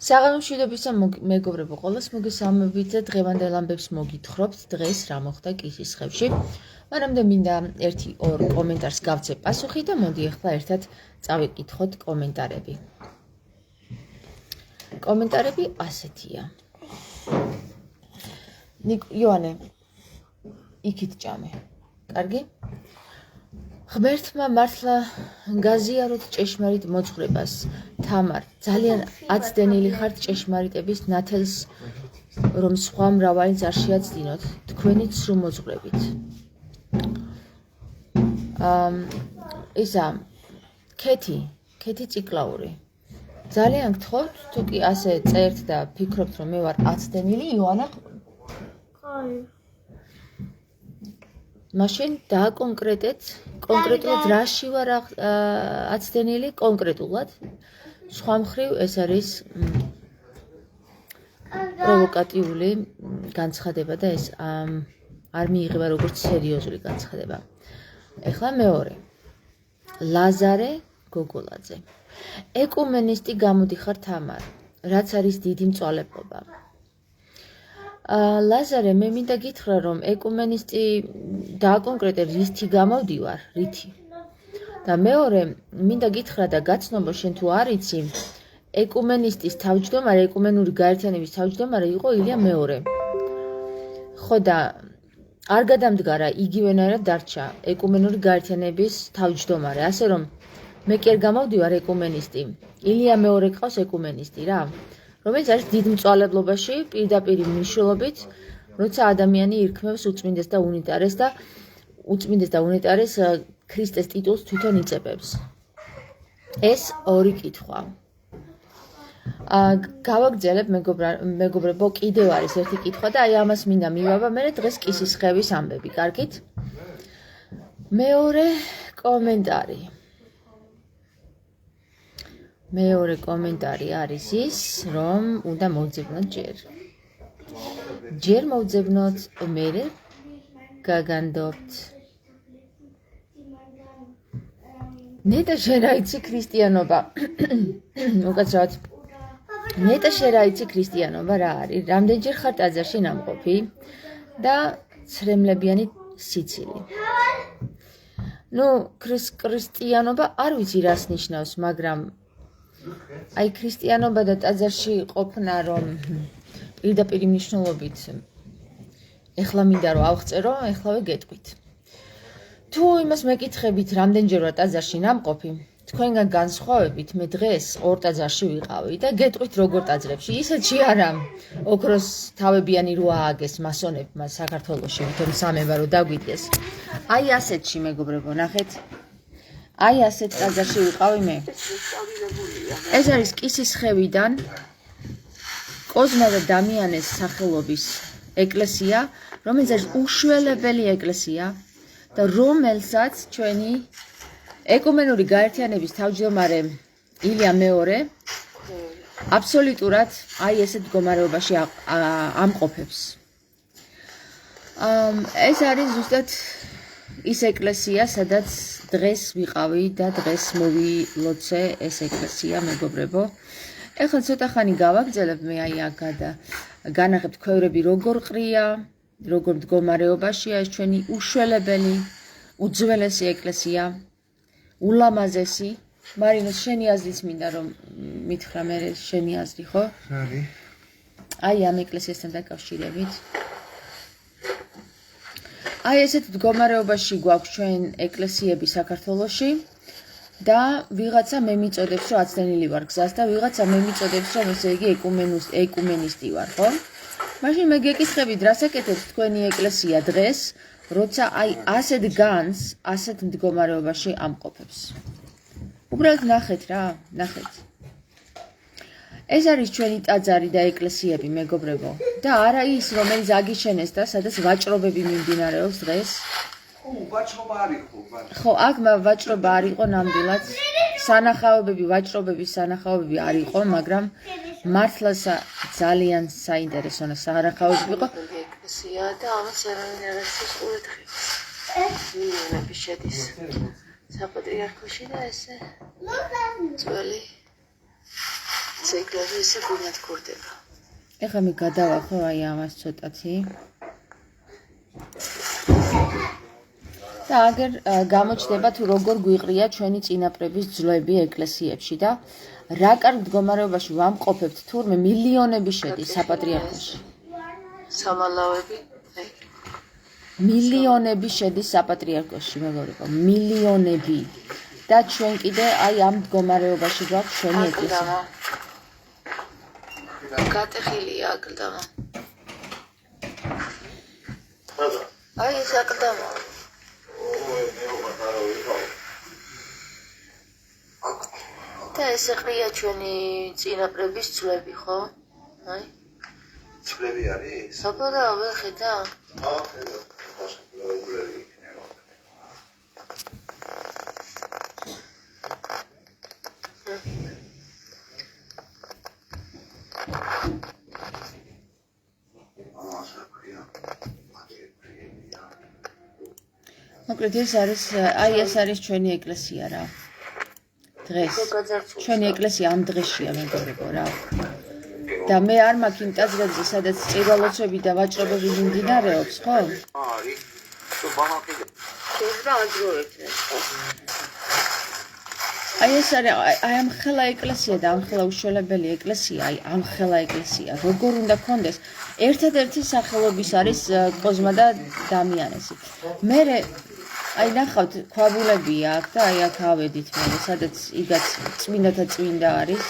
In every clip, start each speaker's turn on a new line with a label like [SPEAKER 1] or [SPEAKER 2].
[SPEAKER 1] საღამომშვიდობისა მეგობრებო, ყველას მოგესალმებით და დღევანდელ ამბებს მოგითხრობთ დღეს რა მოხდა კისისხევში. მანამდე მინდა 1-2 კომენტარს გავცე პასუხი და მოდი ახლა ერთად წავიკითხოთ კომენტარები. კომენტარები ასეთია. იოანე, იქით ჭამე. კარგი? ღმერთმა მართლა გაზიაროთ ჭეშმარიტ მოძღვრებას. თამარ, ძალიან აცდენილი ხართ ჭეშმარიტების ნათელს, რომ სხვა მრავალიც არ შეაცდინოთ, თქვენი ცრუ მოძღვრებით. ისა, ქეთი ციკლაური. ძალიან გთხოვთ, თუ კი ასე წერთ და ფიქრობთ, რომ მე ვარ აცდენილი, იოანა. მაშინ დააკონკრეტეთ, კონკრეტულად რაში ვარ აცდენილი, კონკრეტულად. სხვა მხრივ ეს არის პროვოკატიული განცხადება და ეს არ მიიღება როგორც სერიოზული განცხადება. ეხლა მეორე. ლაზარე გოგოლაძე. ეკუმენისტი გამოდიხარ თამარ, რაც არის დიდი მწვალებლობა. ლაზარე, მე მინდა გითხრა, რომ ეკუმენისტი დააკონკრეტე რითი გამოდივარ, რითი. და მეორე, მინდა გითხრა და გაცნობო შენ თუ არ იცი, ეკუმენისტის თავმჯდომარე, ეკუმენური გაერთიანების თავმჯდომარე იყო ილია მეორე. ხო და არ გადამდგარა, იგივენაირად დარჩა ეკუმენური გაერთიანების თავმჯდომარე, ასე რომ მე კი არ გამოვდივარ ეკუმენისტი. ილია მეორე ყავს ეკუმენისტი რა. რომელიც არის დიდ მწვალებლობაში პირდაპირ მნიშვნელობით, როცა ადამიანი ირქმევს უწმინდეს და უნეტარეს ქრისტეს ტიტულს თვითონ იწებებს. ეს ორი კითხვა. გავაგრძელებ მეგობრებო, კიდევ არის ერთი კითხვა და აი ამას მინდა მივაბა მე დღეს კისისხევის ამბები, კარგით? მეორე კომენტარი. მეორე კომენტარი არის ის, რომ უნდა მოვძებნოთ ჯერ მოვძებნოთ, მერე გაგანდობთ. ნეტა შენ რა იცი ქრისტიანობა? უკაცრავად. ნეტა შენ რა იცი ქრისტიანობა რა არის? რამდენჯერ ხარ ტაძარში ნამყოფი და ცრემლებიანი სიცილი. ქრისტიანობა არ ვიცი რას ნიშნავს, მაგრამ აი ქრისტიანობა და ტაძარში ყოფნა, რომ პირდაპირ მნიშვნელობით ეხლა მინდა რომ ავღწერო, ეხლავე გეტყვით. თუ იმას მეკითხებით, რამდენჯერ ვარ ტაძარში ნამყოფი, თქვენგან განსხვავებით მე დღეს 2 ტაძარში ვიყავი და გეტყვით როგორ ტაძრებში. ისეთში არა, ოქროს თავებიანი რო ააგეს მასონებმა საქართველოში, თვითონ სამება რო დაგვიდგეს. აი ასეთში მეგობრებო, ნახეთ. აი ასეთ ტაძარში ვიყავი მე. ეს არის კისისხევიდან კოზმა და დამიანეს სახელობის ეკლესია, რომელიც არის უშველებელი ეკლესია და რომელსაც ჩვენი ეკუმენური გაერთიანების თავმჯდომარე ილია მეორე აბსოლუტურად აი ესეთ მდგომარეობაში ამყოფებს. ეს არის ზუსტად ის ეკლესია, სადაც დღეს ვიყავი და დღეს მოვილოცე ეს ეკლესია, მეგობრებო. ეხლა ცოტა ხანი გავაგრძელებ მე აი აქ განახებთ ქვევრები როგორ ყრია, როგორ მდგომარეობაშია ეს ჩვენი უშველებელი, უძველესი ეკლესია, ულამაზესი. მარინოს შენი აზრიც მინდა რომ მითხრა მე შენი აზრი, ხო? არის. აი ამ ეკლესიასთან დაკავშირებით. აი ესეთ მდგომარეობაში გვაქვს ჩვენ ეკლესიები საქართველოში და ვიღაცა მე მიწოდებს რომ აცდენილი ვარ გზას და ვიღაცა მე მიწოდებს რომ ესე იგი ეკუმენისტი ვარ, ხო? მაშინ მე გეკითხებით, რას აკეთებს თქვენი ეკლესია დღეს, როცა აი ასეთ განს, ასეთ მდგომარეობაში ამყოფებს. უბრალოდ ნახეთ რა, ნახეთ. ეს არის ჩვენი ტაძარი და ეკლესიები, მეგობრებო. და არა ის, რომელიც აგიშენეს და სადაც ვაჭრობები მიმდინარეობს დღეს. ხო, აქ ვაჭრობა არ იყო ნამდვილად. ვაჭრობების სანახაობები არ იყო, მაგრამ მართლა ძალიან საინტერესო სანახაობები იყო. ეკლესია და ამას ეროვნების ყურადღებას. მილიონები შედის საპატრიარქოში და ესე ძველი
[SPEAKER 2] ეკლესიაში გუნად გურდება.
[SPEAKER 1] ეხლა მე გადავახო აი ამას ცოტათი. და აგერ გამოჩნდება თუ როგორ გვიყრია ჩვენი წინაპრების ძვლები ეკლესიებში და რა კარგ მდგომარეობაში ვამყოფებთ თურმე მილიონები შედის საპატრიარქოში.
[SPEAKER 2] სამალავები.
[SPEAKER 1] მილიონები შედის საპატრიარქოში, მეგობრებო, მილიონები. და ჩვენ კიდე აი ამ მდგომარეობაში გვაქვს ჩვენი ეკლესია.
[SPEAKER 2] გატეხილია აკლდამა. აი ეს აკლდამა. და ეს ყრია ჩვენი წინაპრების ძვლები, ხო? აი.
[SPEAKER 3] ძვლები არის?
[SPEAKER 2] აბა, ხედა.
[SPEAKER 3] ხედა. ძვლები იქნება.
[SPEAKER 1] მოკლედ ეს არის ჩვენი ეკლესია რა. დღეს ჩვენი ეკლესია ამ დღეშია მეგობრებო რა. და მე არ მაქვს იმ ტაძრებზე, სადაც წირვალოცები და ვაჭრობები მიმდინარეობს, ხო?
[SPEAKER 3] არის. თუ ბამაკი.
[SPEAKER 2] ეს რა აგროვებდნენ.
[SPEAKER 1] აი ეს არის აი ამ ხელა ეკლესია და ამ ხელა უშველებელი ეკლესია, აი ამ ხელა ეკლესია. როგორ უნდა გქონდეს? ერთადერთი სახელობის არის კოზმა და დამიანესი. მერე აი ნახავთ ქვაბულებია აქ და აი აქ ავედით მე, სადაც იგაც წმინდათა წმინდა არის.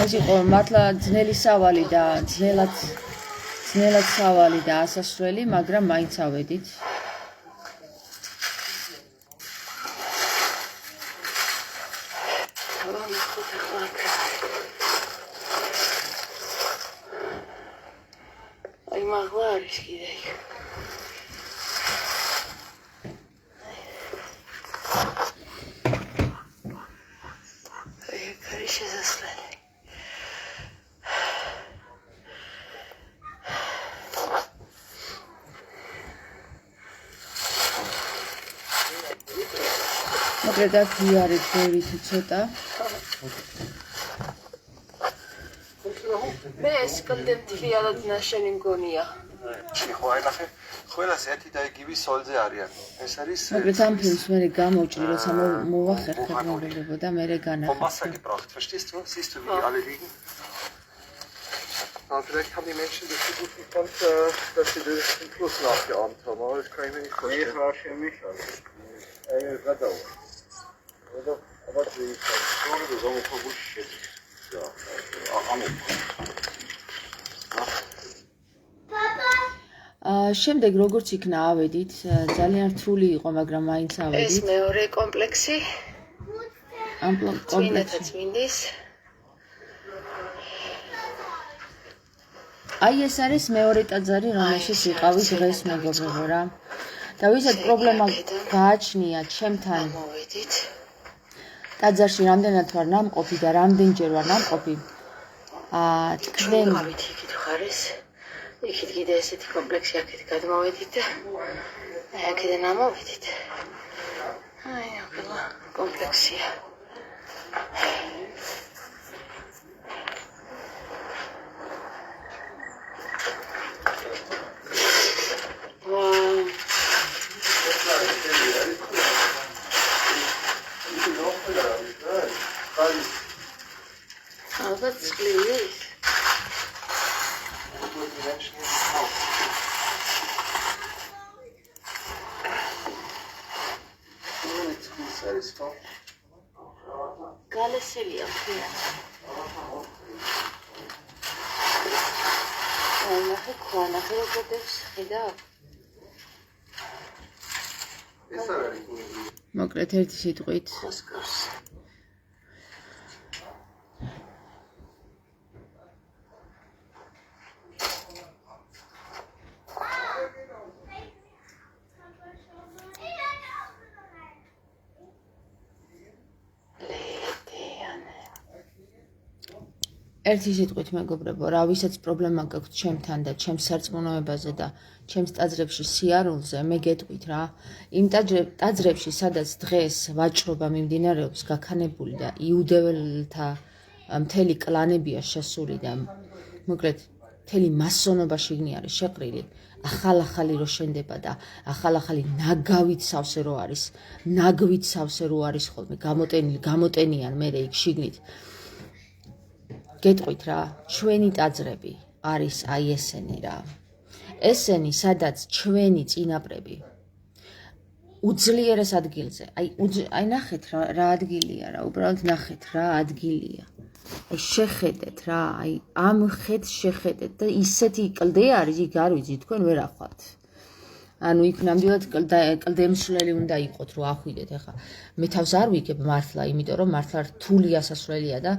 [SPEAKER 1] ეს იყო მართლა ძნელი სავალი და ძნელად სავალი და ასასვლელი, მაგრამ მაინც ავედით.
[SPEAKER 2] აი მაგლა არის კიდე იქ. აი კარი შესასვლელი.
[SPEAKER 1] მოკლედ აქ არის ბევრი თუ ცოტა.
[SPEAKER 2] მე ეს კონდენტიალად ნაშენი მგონია.
[SPEAKER 3] ხო აი ნახე, ყველას ერთი და იგივე სოლზე არიან. ეს არის
[SPEAKER 1] მოკლედ ამ ფილმს მე გამოვჭრი, როცა მოვახერხებ მოგებო და მე განახერხე.
[SPEAKER 3] Massage gebracht, verstehst du? Siehst du, wie die alle liegen? Vielleicht haben die Menschen das so gut gekonnt, dass sie den Fluss nachgeahmt haben, aber das kann ich mir nicht vorstellen. Ich war für mich aber die Sonne, die Sonne verwuscht jetzt. Ja,
[SPEAKER 1] შემდეგ როგორც იქნა ავედით, ძალიან რთული იყო, მაგრამ მაინც
[SPEAKER 2] ეს
[SPEAKER 1] ავედით.
[SPEAKER 2] მეორე კომპლექსი.
[SPEAKER 1] ამ კომპლექსში.
[SPEAKER 2] წმინდის.
[SPEAKER 1] აი ეს არის მეორე ტაძარი, რომელშიც ვიყავი დღეს მეგობრებო რა. და ვისაც პრობლემა გააჩნია ჩემთან
[SPEAKER 2] მოვედით.
[SPEAKER 1] ტაძარში რამდენად ვარ ნამყოფი და რამდენჯერ ვარ ნამყოფი. თქვენ
[SPEAKER 2] გავით იქით ხარეს. იქით კიდე ესეთი კომპლექსი აქეთ გადმოვედით და აი აქედან ამოვედით. აი ახლა კომპლექსია. ალბათ წყლის. გალესილია მთლიანი. აი ნახე ქვა, ნახე როგორ დევს, ხედავ?
[SPEAKER 3] ეს არ არის.
[SPEAKER 1] მოკლედ ერთი სიტყვით
[SPEAKER 2] მოსკოვს.
[SPEAKER 1] ერთი სიტყვით მეგობრებო, რა ვისაც პრობლემა გაქვთ ჩემთან და ჩემს სარწმუნოებაზე და ჩემს ტაძრებში სიარულზე, მე გეტყვით რა. იმ ტაძრებში, სადაც დღეს ვაჭრობა მიმდინარეობს გაქანებული და იუდეველთა მთელი კლანებია შესული და მოკლედ მთელი მასონობა შიგნი არის შეყრილი, ახალ-ახალი რო შენდება და ახალ-ახალი ნაგავით სავსე რო არის, ნაგვით სავსე რო არის ხოლმე გამოტენიან მე იქ შიგნით. გეტყვით რა, ჩვენი ტაძრები არის აი ესენი რა. ესენი, სადაც ჩვენი წინაპრები უძლიერეს ადგილზე, აი ნახეთ რა ადგილია რა, უბრალოდ ნახეთ რა ადგილია. აი შეხედეთ რა, აი ამ ხედს შეხედეთ და ისეთი კლდე არის, იქ არ ვიცი, თქვენ ვერ ახვალთ. ანუ იქ ნამდვილად კლდემსვლელი უნდა იყოთ, რომ ახვიდეთ. ახლა მე თავს არ ვიგებ მართლა, იმიტომ რომ მართლა რთული ასასვლელია და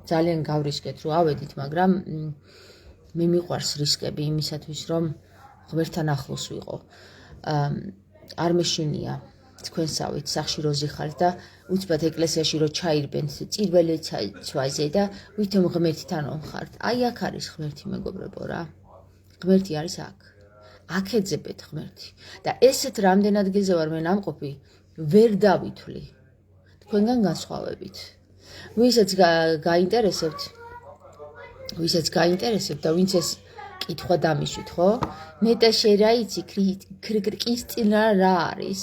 [SPEAKER 1] ძალიან გავრისკეთ რომ ავედით, მაგრამ მე მიყვარს რისკები იმისათვის, რომ ღმერთთან ახლოს ვიყო. არ მეშინია თქვენსავით სახში რო ზიხართ და უცბად ეკლესიაში რო ჩაირბენთ წირველი ცვაიზე და ვითომ ღმერთთან ვხართ. აი აქ არის ღმერთი მეგობრებო რა. ღმერთი არის აქ. აქ ეძებეთ ღმერთი. და ესეთ რამდენ ადგილზე ვარ მე ნამყოფი, ვერ დავითვლი. თქვენგან განსხვავებით. ვისაც გაინტერესებთ და ვინც ეს კითხვა დამიშვით, ხო? ნეტაშე რა იცი ქრისტიანობა რა არის?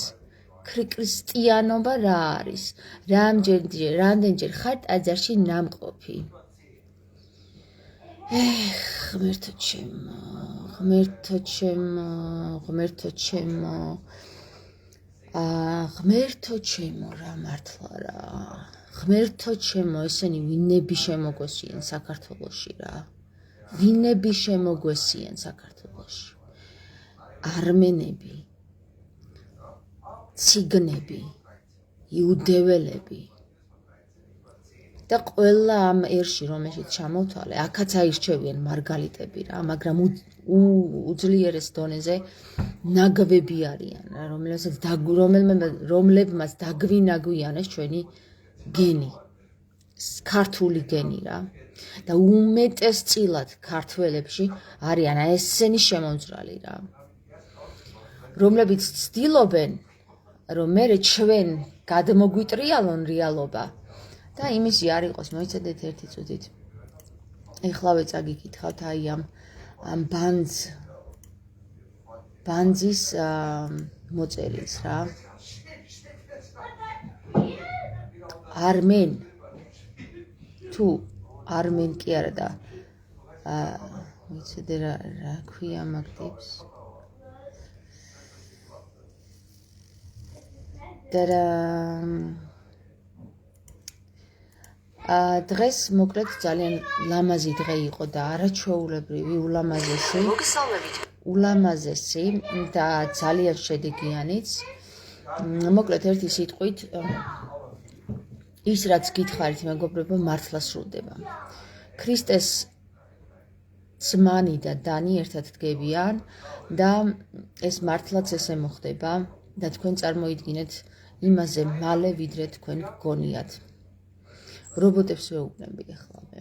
[SPEAKER 1] ქრისტიანობა რა არის? რამდენჯერ ხარ ტაძარში ნამყოფი? ღმერთო ჩემო, ღმერთო ჩემო, ღმერთო ჩემო. ღმერთო ჩემო რა მართლა რა. ღმერთო ჩემო, ესენი ვინები შემოგვესიან საქართველოში რა. ვინები შემოგვესიან საქართველოში. არმენები, ციგნები, იუდეველები და ყველა ამ ერში რომელშიც ჩამოვთვალე, აქაც აირჩევიან მარგალიტები რა, მაგრამ უძლიერეს დონეზე ნაგვები არიან რა, რომლებმაც დაგვინაგვიანეს ჩვენი გენი, ქართული გენი რა. და უმეტესწილად ქართველებში არიან ესენი შემომძრალი რა. რომლებიც ცდილობენ, რომ მე ჩვენ გადმოგვიტრიალონ რეალობა და იმისი არ იყოს, მოიცადეთ ერთი წუთით. ეხლავე წაგიკითხავთ აი ამ ბანძის მოწერილს რა. თუ არმენ კი არა და ვიცოდე რა ქვია მაგ ტიპს. დღეს მოკლედ ძალიან ლამაზი დღე იყო და არაჩვეულებრივი, ულამაზესი და ძალიან შედეგიანიც. მოკლედ ერთი სიტყვით ის რაც გითხარით მეგობრებო, მართლა სრულდება. ქრისტეს ძმანი და დანი ერთად დგებიან და ეს მართლაც ესე მოხდება და თქვენ წარმოიდგინეთ იმაზე მალე ვიდრე თქვენ გგონიათ. რობოტებს ვეუბნები ახლავე.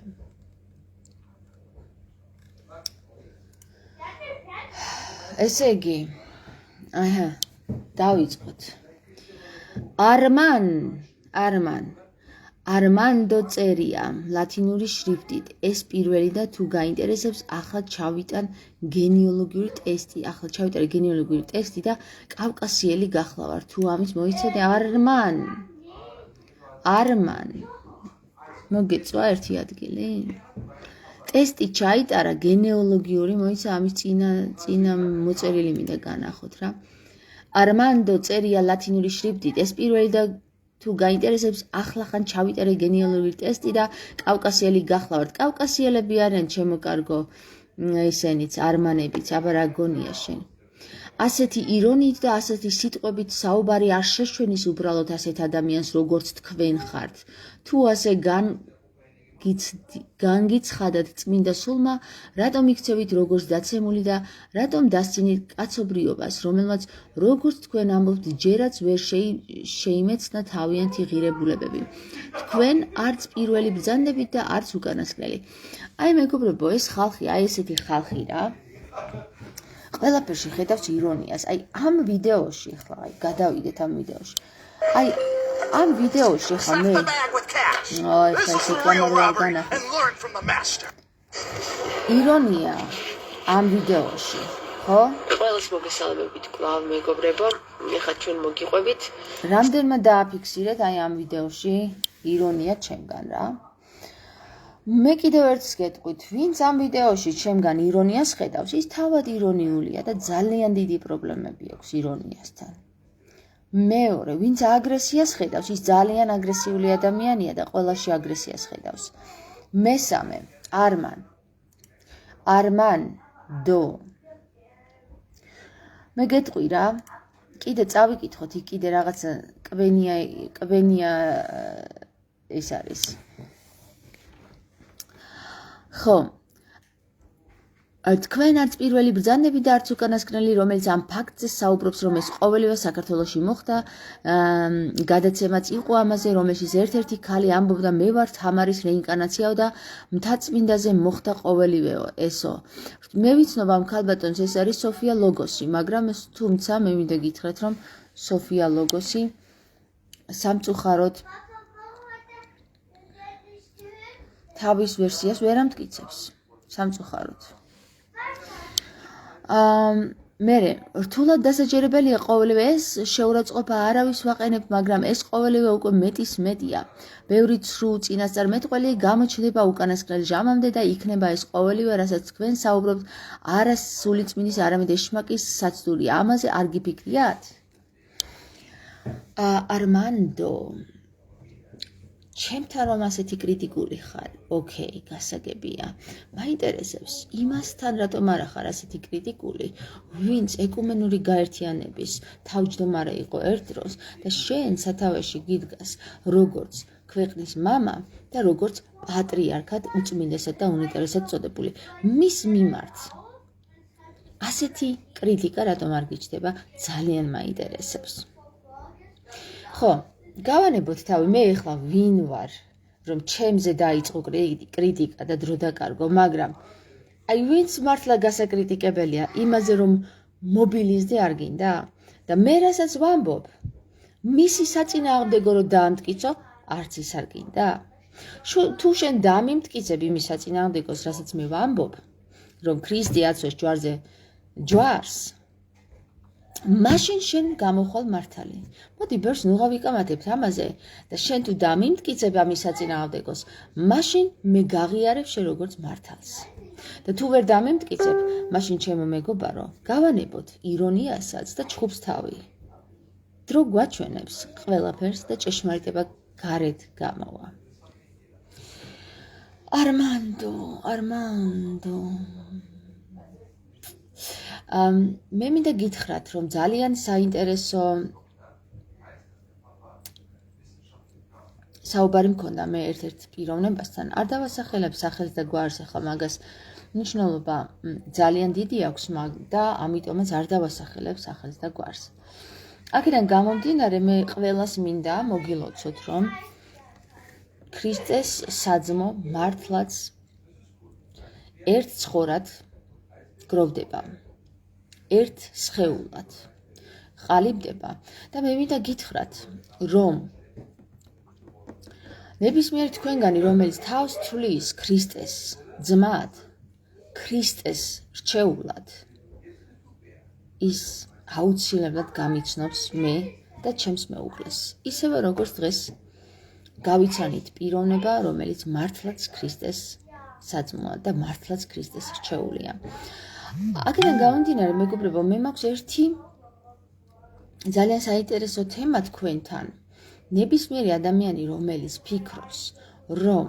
[SPEAKER 1] ესე იგი, დავიწყოთ. არმანდო წერია ლათინური შრიფტით. ეს პირველი და თუ გაინტერესებს, ახლა ჩავიტარე გენეალოგიური ტესტი და კავკასიელი გახლავარ. თუ ამის მოიცადე არმან. მოგეწვა ერთი ადგილი? ტესტი ჩაიტარა გენეალოგიური, მოიცა ამის წინა მოწერილი მინდა განახოთ რა. არმანდო წერია ლათინური შრიფტით. ეს პირველი და თუ გაინტერესებს, ახლახან ჩავიტარე გენეალოგიური ტესტი და კავკასიელი გახლავართ. კავკასიელები არიან ჩემო კარგო, ესენიც არმანებიც, აბა რა გონია შენ. ასეთი ირონიით და ასეთი სიტყვებით საუბარი არ შეშვენის უბრალოდ ასეთ ადამიანს, როგორც თქვენ ხართ. თუ ასე განგიცხადათ წმინდა სულმა, რატომ იქცევით როგორც დაცემული და რატომ დასცინით კაცობრიობას, რომელმაც როგორც თქვენ ამბობთ, ჯერაც ვერ შეიმეცნა თავიანთი ღირებულებები. თქვენ არც პირველი ბრძანდებით და არც უკანასკნელი. აი მეგობრებო, ეს ხალხი, აი ესეთი ხალხი რა. ყველაფერში ხედავს ირონიას. აი ამ ვიდეოში ახლა აი გადავიდეთ ამ ვიდეოში. აი ამ ვიდეოში ხა მე აი ეს კამერა განახა. ირონია ამ ვიდეოში, ხო?
[SPEAKER 2] ყველას მოგესალმებით კვლავ მეგობრებო, ეხლა ჩვენ მოგიყვებით.
[SPEAKER 1] რამდენმა დააფიქსირეთ აი ამ ვიდეოში ირონია ჩემგან რა. მე კიდევ ერთს გეტყვით, ვინც ამ ვიდეოში ჩემგან ირონიას ხედავს, ის თავად ირონიულია და ძალიან დიდი პრობლემები აქვს ირონიასთან. მეორე, ვინც აგრესიას ხედავს, ის ძალიან აგრესიული ადამიანია და ყველაში აგრესიას ხედავს. მესამე, არმანდო. მე გეტყვი რა, კიდე წავიკითხოთ, იქ კიდე რაღაცა კვენია ეს არის. ხო, თქვენ არც პირველი ბრძანდები და არც უკანასკნელი, რომელიც ამ ფაქტზე საუბრობს, რომ ეს ყოველივე საქართველოში მოხდა, გადაცემაც იყო ამაზე, რომელშიც ერთ-ერთი ქალი ამბობდა, მე ვარ თამარის რეინკარნაციაო და მთაწმინდაზე მოხდა ყოველივე ესო. მე ვიცნობ ამ ქალბატონს, ეს არის სოფია ლოგოსი, მაგრამ თუმცა მე მინდა გითხრათ, რომ სოფია ლოგოსი სამწუხაროდ თავის ვერსიას ვერ ამტკიცებს, სამწუხაროდ. მერე, რთულად დასაჯერებელია ყოველივე ეს შეურაცხყოფა არავის ვაყენებ, მაგრამ ეს ყოველივე უკვე მეტის მეტია. ბევრი ცრუ წინასწარმეტყველი გამოჩნდება უკანასკნელ ჟამამდე და იქნება ეს ყოველივე, რასაც თქვენ საუბრობთ, არა სულიწმინდის, არამედ ეშმაკის საცდური. ამაზე არ გიფიქრიათ? არმანდო, ჩემთან რომ ასეთი კრიტიკული ხარ, ოკეი, გასაგებია. მაინტერესებს, იმასთან რატომ არა ხარ ასეთი კრიტიკული, ვინც ეკუმენური გაერთიანების თავმჯდომარე იყო ერთ დროს და შენ სათავეში გიდგას როგორც ქვეყნის მამა და როგორც პატრიარქად უწმინდესად და უნიკალურად წოდებული. მის მიმართ ასეთი კრიტიკა რატომ არ გიჩნდება, ძალიან მაინტერესებს. ხო, გავანებოთ თავი, მე ეხლა ვინ ვარ, რომ ჩემზე დაიწყო კრიტიკა და დრო დაკარგო, მაგრამ აი ვინც მართლა გასაკრიტიკებელია იმაზე, რომ მობილიზდე არ გინდა და მე რასაც ვამბობ, მისი საწინააღმდეგო რომ დაამტკიცო, არც ის არ გინდა. თუ შენ დამიმტკიცებ იმის საწინააღმდეგოს, რასაც მე ვამბობ, რომ ქრისტე აცვეს ჯვარზე ჯვარს, მაშინ შენ გამოხვალ მართალი. მოდი ბევრს ნუ გავიკამათებთ ამაზე და შენ თუ დამიმტკიცებ ამის საწინააღმდეგოს, მაშინ მე გაღიარებ შენ როგორც მართალს. და თუ ვერ დამიმტკიცებ, მაშინ ჩემო მეგობარო, გავანებოთ ირონიასაც და ჩხუბს თავი. დრო გვაჩვენებს ყველაფერს და ჭეშმარიტება გარეთ გამოვა. არმანდო. მე მინდა გითხრათ, რომ ძალიან საინტერესო საუბარი მქონდა მე ერთ-ერთ პიროვნებასთან. არ დავასახელებ სახელს და გვარს, ახლა მაგას მნიშვნელობა ძალიან დიდი აქვს და ამიტომაც არ დავასახელებ სახელს და გვარს. აქედან გამომდინარე, მე ყველას მინდა მოგილოცოთ, რომ ქრისტეს საძმო მართლაც ერთ ცხორად გროვდება. ერთ სხეულად ყალიბდება და მე მინდა გითხრათ, რომ ნებისმიერ თქვენგანი, რომელიც თავს თვლის ქრისტეს ძმად, ქრისტეს რჩეულად, ის აუცილებლად გამიცნობს მე და ჩემს მეუღლეს. ისევე როგორც დღეს გავიცანით პიროვნება, რომელიც მართლაც ქრისტეს საძმოა და მართლაც ქრისტეს რჩეულია. აქედან გამომდინარე, მეგობრებო, მე მაქვს ერთი ძალიან საინტერესო თემა თქვენთან. ნებისმიერი ადამიანი, რომელიც ფიქრობს, რომ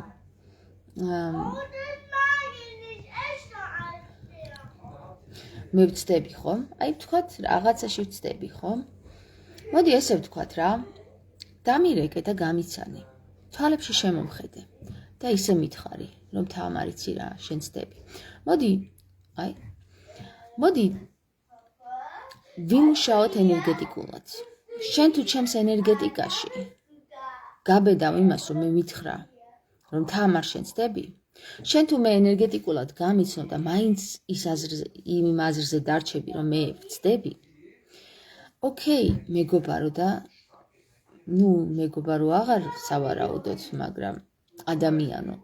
[SPEAKER 1] მე ვცდები ხომ? აი ვთქვათ, რაღაცაში ვცდები ხომ? მოდი ესე ვთქვათ რა. დამირეკე და გამიცანი. თვალებში შემომხედე და ისე მითხარი, რომ თამარ იცი რა, შენ ცდები. მოდი ვიმუშაოთ ენერგეტიკულად. შენ თუ ჩემს ენერგეტიკაში გაბედავ იმას, რომ მე მითხრა, რომ თამარ შენ ცდები, შენ თუ მე ენერგეტიკულად გამიცნობ და მაინც იმ აზრზე დარჩები, რომ მე ვცდები, ოკეი, მეგობარო და მეგობარო აღარ სავარაუდოთ, მაგრამ ადამიანო.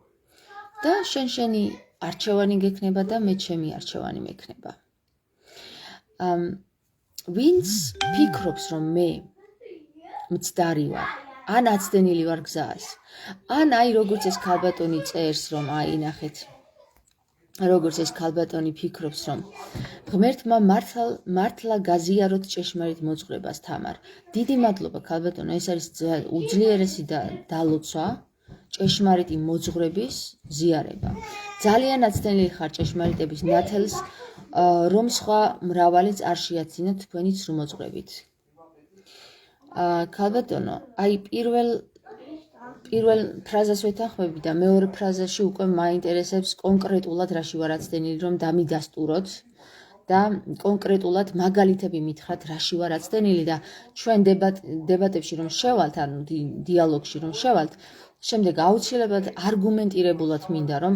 [SPEAKER 1] და შენი არჩევანი გექნება და მე ჩემი არჩევანი მექნება. ვინც ფიქრობს, რომ მე მცდარი ვარ, ან აცდენილი ვარ გზას, ან როგორც ეს ქალბატონი წერს, რომ ნახეთ, როგორც ეს ქალბატონი ფიქრობს, რომ ღმერთმა მართლა გაზიაროთ ჭეშმარიტ მოძღვრებას თამარ. დიდი მადლობა ქალბატონო, ეს არის უძლიერესი დალოცვა, ჭეშმარიტი მოძღვრების ზიარება. ძალიან აცდენილი ხარ ჭეშმარიტების ნათელს, რომ სხვა მრავალიც არ შეაცინოთ თქვენი ცრუმოძღვრებით. ქალბატონო, პირველ ფრაზას ვეთანხმები და მეორე ფრაზაში უკვე მაინტერესებს კონკრეტულად რაში ვარ აცდენილი, რომ დამიდასტუროთ და კონკრეტულად მაგალითები მითხრათ, რაში ვარ აცდენილი და ჩვენ დებატებში რომ შევალთ, ანუ დიალოგში რომ შევალთ, შემდეგ აუცილებლად არგუმენტირებულად მინდა რომ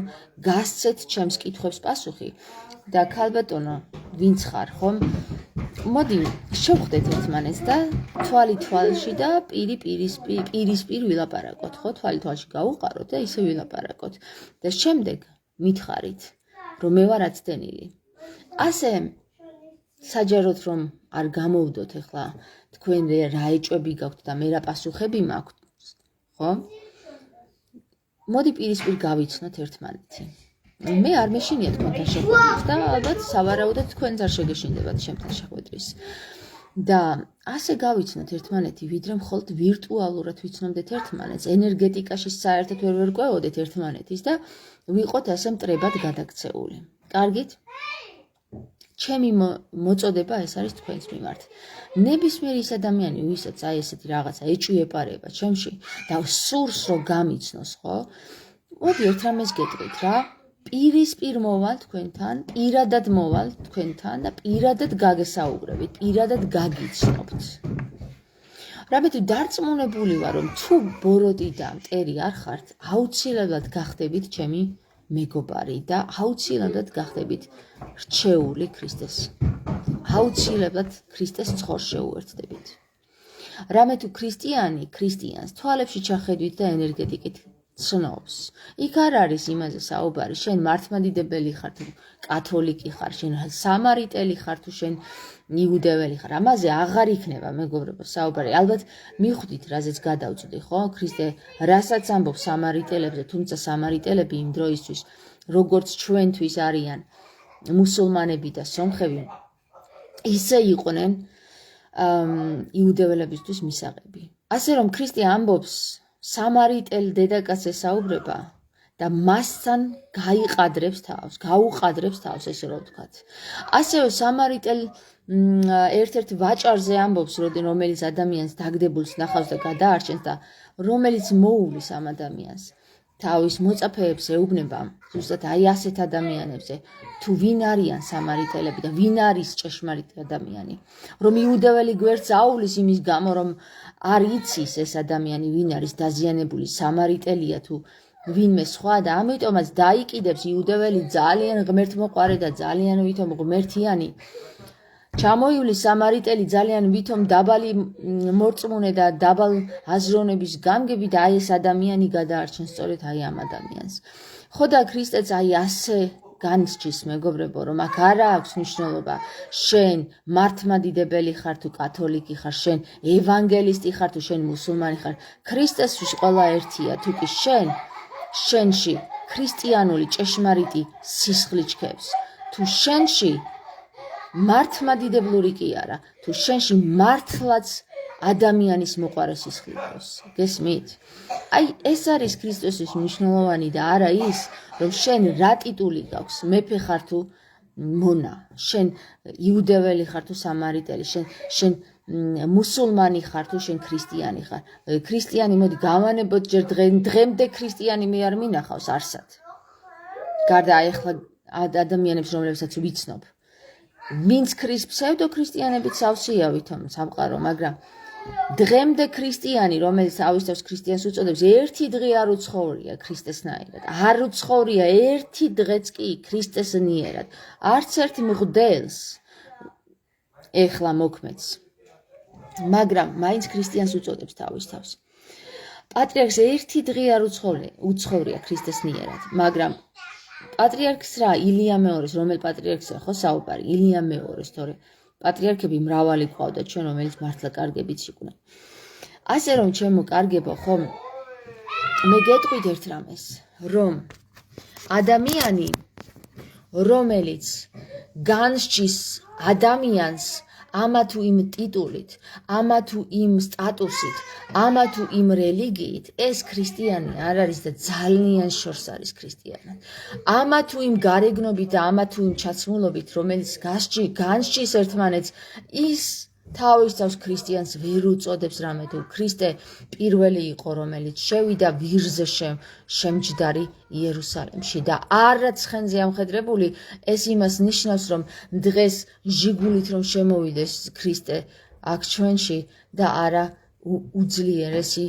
[SPEAKER 1] გასცეთ ჩემს კითხვებს პასუხი და ქალბატონო, ვინც ხარ, ხომ? მოდი შევხვდეთ ერთმანეთს და თვალი თვალში და პირისპირ ვილაპარაკოთ, ხო? თვალი თვალში გავუყაროთ და ისე ვილაპარაკოთ და შემდეგ მითხარით, რომ მე ვარ აცდენილი. ასე საჯაროდ რომ არ გამოვდოთ ახლა თქვენ რა ეჭვები გაქვთ და მე რა პასუხები მაქვთ, ხო? მოდი პირისპირ გავიცნოთ ერთმანეთი. მე არ მეშინია თქვენთან შეხვედრის და ალბათ სავარაუდოდ თქვენც არ შეგეშინდებათ ჩემთან შეხვედრის. და ასე გავიცნოთ ერთმანეთი, ვიდრე მხოლოდ ვირტუალურად ვიცნობდეთ ერთმანეთს, ენერგეტიკაში საერთოდ ვერ ვერკვევოდეთ ერთმანეთის და ვიყოთ ასე მტრებად გადაქცეული. კარგით? ჩემი მოწოდება ეს არის თქვენს მიმართ. ნებისმიერი ის ადამიანი, ვისაც ესეთი რაღაცა ეჭვი ეპარება ჩემში და სურს რომ გამიცნოს, ხო? მოდი ერთ რამეს გეტყვით რა. პირისპირ მოვალ თქვენთან, პირადად მოვალ თქვენთან და პირადად გაგესაუბრებით, პირადად გაგიცნობთ. რამე თუ დარწმუნებული ვარ, რომ თუ ბოროტი და მტერი არ ხართ, აუცილებლად გახდებით ჩემი მეგობარი და აუცილებლად გახდებით რჩეული ქრისტეს. აუცილებლად ქრისტეს ცხოვს შეუერთდებით. რამე თუ ქრისტიანს თვალებში ჩახედვით და ენერგეტიკით ცნობს. იქ არ არის იმაზე საუბარი, შენ მართლმადიდებელი ხარ თუ კათოლიკი ხარ, შენ სამარიტელი ხარ თუ შენ იუდეველი ხარ. ამაზე აღარ იქნება მეგობრებო საუბარი. ალბათ მიხვდით, რაზეც გადავწვდი, ხო? ქრისტე რასაც ამბობს სამარიტელებზე, თუმცა სამარიტელები იმ დროისთვის, როგორც ჩვენთვის არიან მუსულმანები და სომხები, ისე იყვნენ იუდეველებისთვის მისაღები. ასე რომ ქრისტე ამბობს სამარიტელ დედაკაცს ესაუბრება და მასთან გაუყადრებს თავს, ესე რომ ვთქვათ. ასევე სამარიტელ ერთ-ერთ ვაჭარზე ამბობს, რომელიც ადამიანს დაგდებულს ნახავს და გადაარჩენს და რომელიც მოუვლის ამ ადამიანს. თავის მოწაფეებს ეუბნება, ზუსტად ასეთ ადამიანებზე, თუ ვინ არიან სამარიტელები და ვინ არის ჭეშმარიტი ადამიანი. რომ იუდეველი გვერდს აუვლის იმის გამო, რომ არ იცის ეს ადამიანი ვინ არის დაზიანებული სამარიტელია თუ ვინმე სხვა და ამიტომაც დაიკიდებს იუდეველი ძალიან ღმერთმოყვარე და ძალიან ვითომ ღმერთიანი. ჩამოივლის სამარიტელი ძალიან ვითომ დაბალი მორწმუნე და დაბალ აზროვნების გამგები და ეს ადამიანი გადაარჩენს სწორედ ამ ადამიანს. ხო და ქრისტეც ასე განსჯის მეგობრებო, რომ აქ არა აქვს მნიშვნელობა შენ მართლმადიდებელი ხარ თუ კათოლიკი ხარ, შენ ევანგელისტი ხარ თუ შენ მუსულმანი ხარ. ქრისტესთვის ყველა ერთია, თუ კი შენში ქრისტიანული ჭეშმარიტი სისხლი ჩქებს, თუ შენში მართლმადიდებლური კი არა, თუ შენში მართლაც ადამიანის მოყვარე სისხლი გქონს. გესმით? ეს არის ქრისტესთვის მნიშვნელოვანი და არა ის, რომ შენ რა ტიტული გაქვს, მეფე ხარ თუ მონა, შენ იუდეველი ხარ თუ სამარიტელი, შენ მუსულმანი ხარ თუ შენ ქრისტიანი ხარ. ქრისტიანი მოდი გავანებოთ ჯერ დღემდე ქრისტიანი მე არ მინახავს არსად. გარდა აი ახლა ადამიანებს რომლებსაც ვიცნობ. ვინც ქრის ფსევდოქრისტიანებით სავსეა ვითომ სამყარო, მაგრამ დღემდე ქრისტიანი, რომელიც ავისთავს ქრისტიანს უწოდებს, ერთი დღე არ უცხოვრია ქრისტესნაირად. არ უცხოვრია ერთი დღეც კი ქრისტესნიერად. არც ერთ მღვდელს ეხლა მოქმედს. მაგრამ მაინც ქრისტიანს უწოდებს თავის. პატრიარქს ერთი დღე არ უცხოვრია ქრისტესნიერად, მაგრამ პატრიარქს რა, ილია მეორის, რომელ პატრიარქსა ხო საუბარი, ილია მეორის, თორე პატრიარქები მრავალი ყავდა ჩვენ, რომელიც მართლა კარგებიც იყვნენ. ასე რომ ჩემო კარგებო, ხო, მე გეტყვით ერთ რამეს, რომ ადამიანი, რომელიც განსჯის ადამიანს ამა თუ იმ ტიტულით, ამა თუ იმ სტატუსით, ამა თუ იმ რელიგიით, ეს ქრისტიანი არ არის და ძალიან შორს არის ქრისტიანად. ამა თუ იმ გარეგნობით და ამა თუ იმ ჩაცმულობით, რომელიც განსჯის ერთმანეთს, ის თავისთავს ქრისტიანს ვერ უწოდებს რამე თუ ქრისტე პირველი იყო, რომელიც შევიდა ვირზე შემჯდარი იერუსალიმში და არა ცხენზე ამხედრებული, ეს იმას ნიშნავს, რომ დღეს ჟიგულით რომ შემოვიდეს ქრისტე აქ ჩვენში და არა უძლიერესი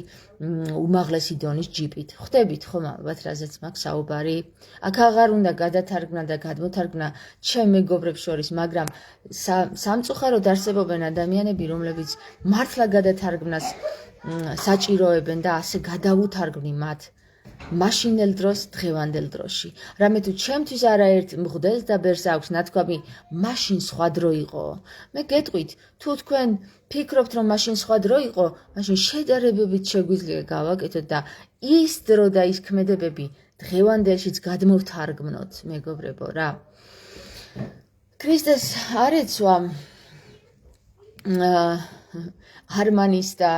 [SPEAKER 1] უმაღლესი დონის ჯიპით. ხვდებით ხომ ალბათ რაზეც მაქვს საუბარი? აქ აღარ უნდა გადათარგმნა და გადმოთარგმნა ჩემ მეგობრებს შორის, მაგრამ სამწუხაროდ არსებობენ ადამიანები, რომლებიც მართლა გადათარგმნას საჭიროებენ და ასე გადავუთარგმნი მათ მაშინელ დროს დღევანდელ დროში. რამე თუ ჩემთვის არაერთ მღვდელს და ბერს აქვს ნათქვამი, მაშინ სხვა დრო იყო. მე გეტყვით, თუ თქვენ ფიქრობთ, რომ მაშინ სხვა დრო იყო, მაშინ შედარებებით შეგვიძლია გავაკეთოთ და ის დრო და ის ქმედებები დღევანდელშიც გადმოვთარგმნოთ, მეგობრებო რა. ქრისტეს არ ეცვა არმანის და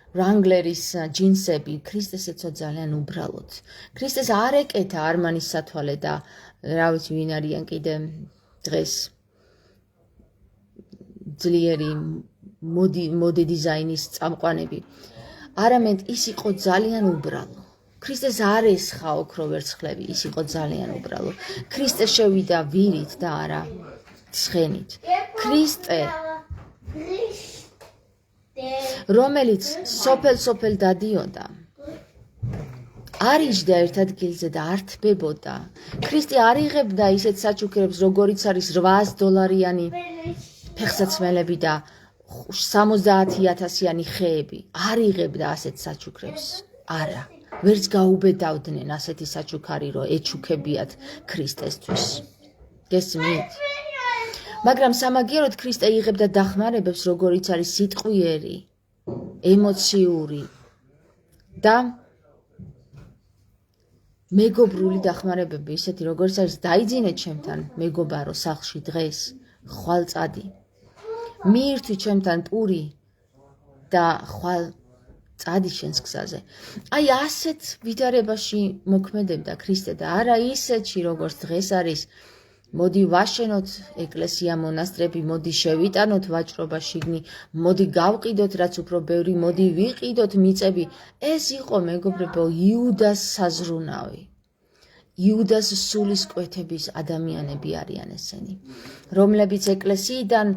[SPEAKER 1] რანგლერის ჯინსები, ქრისტეს ეცვა ძალიან უბრალოდ. ქრისტეს არ ეკეთა არმანის სათვალე და რა ვიცი ვინ არიან კიდე დღეს ძლიერი მოდი დიზაინის წამყვანები. არამედ ის იყო ძალიან უბრალო. ქრისტეს არ ესხა ოქრო ვერცხლები, ის იყო ძალიან უბრალო. ქრისტე შევიდა ვირით და არა ცხენით. ქრისტე რომელიც სოფელ დადიოდა, არ იჯდა ერთ ადგილზე და არ თბებოდა. ქრისტე არ იღებდა ისეთ საჩუქრებს, როგორიც არის $800-იანი ფეხსაცმელები და 70,000-იანი ხეები. არ იღებდა ასეთ საჩუქრებს. არა. ვერც გაუბედავდნენ ასეთი საჩუქარი, რომ ეჩუქებიათ ქრისტესთვის. გესმით? მაგრამ სამაგიეროდ ქრისტე იღებდა დახმარებებს, როგორიც არის სიტყვიერი, ემოციური და მეგობრული დახმარებები, ისეთი როგორც არის დაიძინე ჩემთან მეგობარო სახლში დღეს, ხვალწადი. მიირთვი ჩემთან პური და ხვალ წადი შენს გზაზე. აი ასეთ ვითარებაში მოქმედებდა ქრისტე და არა ისეთში, როგორც დღეს არის. მოდი ვაშენოთ ეკლესია, მონასტრები, მოდი შევიტანოთ ვაჭრობა შიგნი, მოდი გავყიდოთ რაც უფრო ბევრი, მოდი ვიყიდოთ მიწები. ეს იყო მეგობრებო იუდას საზრუნავი. იუდას სულისკვეთების ადამიანები არიან ესენი, რომლებიც ეკლესიიდან